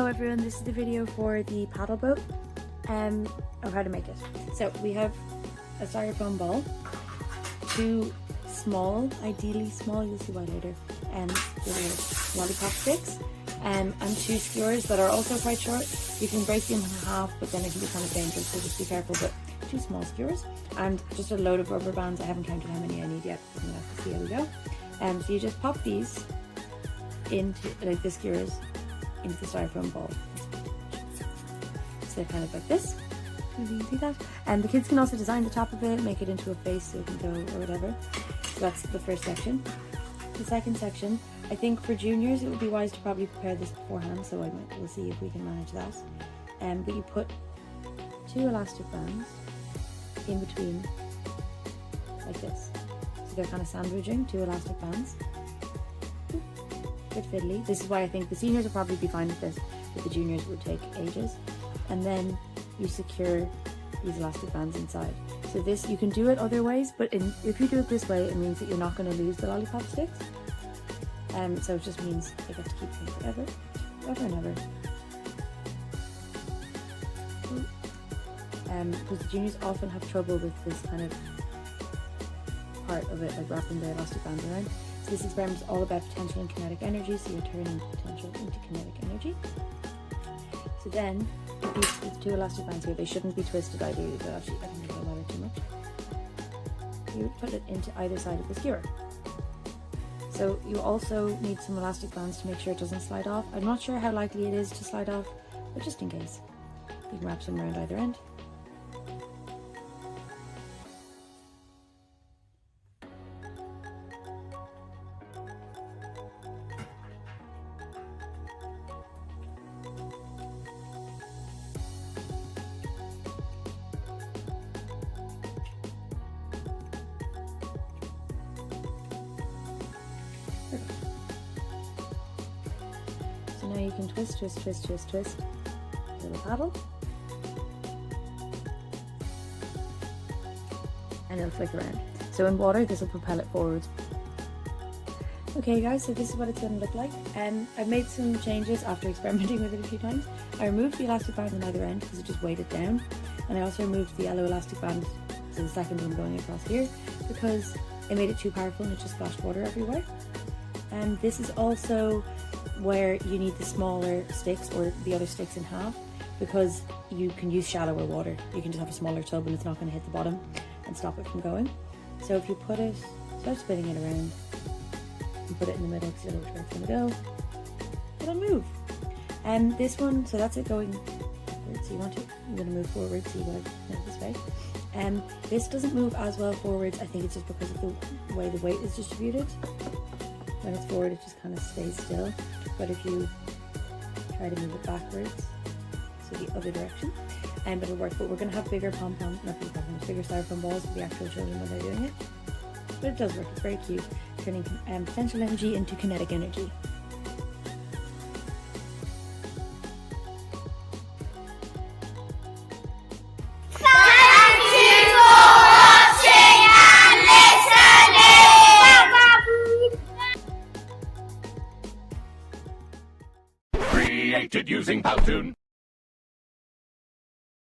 Hello everyone, this is the video for the paddle boat of how to make it. So we have a styrofoam ball, two small, ideally small, you'll see why later, little lollipop sticks, and two skewers that are also quite short. You can break them in half, but then it can be kind of dangerous, so just be careful. But two small skewers and just a load of rubber bands. I haven't counted how many I need yet, but we'll have to see how we go. So you just pop these into, like the skewers, into the styrofoam ball. So they're kind of like this. You can see that. And the kids can also design the top of it, make it into a face so it can go or whatever. So that's the first section. The second section, I think for juniors it would be wise to probably prepare this beforehand, so we'll see if we can manage that. But you put two elastic bands in between, like this. So they're kind of sandwiching two elastic bands. Bit fiddly. This is why I think the seniors will probably be fine with this, but the juniors would take ages. And then you secure these elastic bands inside. So this, you can do it other ways, but if you do it this way, it means that you're not going to lose the lollipop sticks. So it just means they get to keep them forever and ever. Because the juniors often have trouble with this kind of part of it, like wrapping the elastic bands around. So this experiment is all about potential and kinetic energy, so you're turning potential into kinetic energy. So then, with two elastic bands here, they shouldn't be twisted ideally, but actually I don't know about it too much. You put it into either side of the skewer. So you also need some elastic bands to make sure it doesn't slide off. I'm not sure how likely it is to slide off, but just in case, you can wrap some around either end. So now you can twist, twist, twist, twist, twist a little paddle, and it'll flick around. So in water, this will propel it forwards. Okay guys, so this is what it's going to look like. I've made some changes after experimenting with it a few times. I removed the elastic band on either end because it just weighed it down, and I also removed the yellow elastic band, so the second one going across here, because it made it too powerful and it just splashed water everywhere. And this is also where you need the smaller sticks, or the other sticks in half, because you can use shallower water. You can just have a smaller tub and it's not going to hit the bottom and stop it from going. So if you put it, start spinning it around and put it in the middle because you know which way it's going to go, it'll move. And this one, so that's it going backwards. So you're going to move forward, so you want to move this way. This doesn't move as well forwards. I think it's just because of the way the weight is distributed. When it's forward, it just kind of stays still. But if you try to move it backwards, so the other direction, but it'll work. But we're going to have bigger bigger styrofoam balls for the actual children when they're doing it. But it does work. It's very cute, turning potential energy into kinetic energy.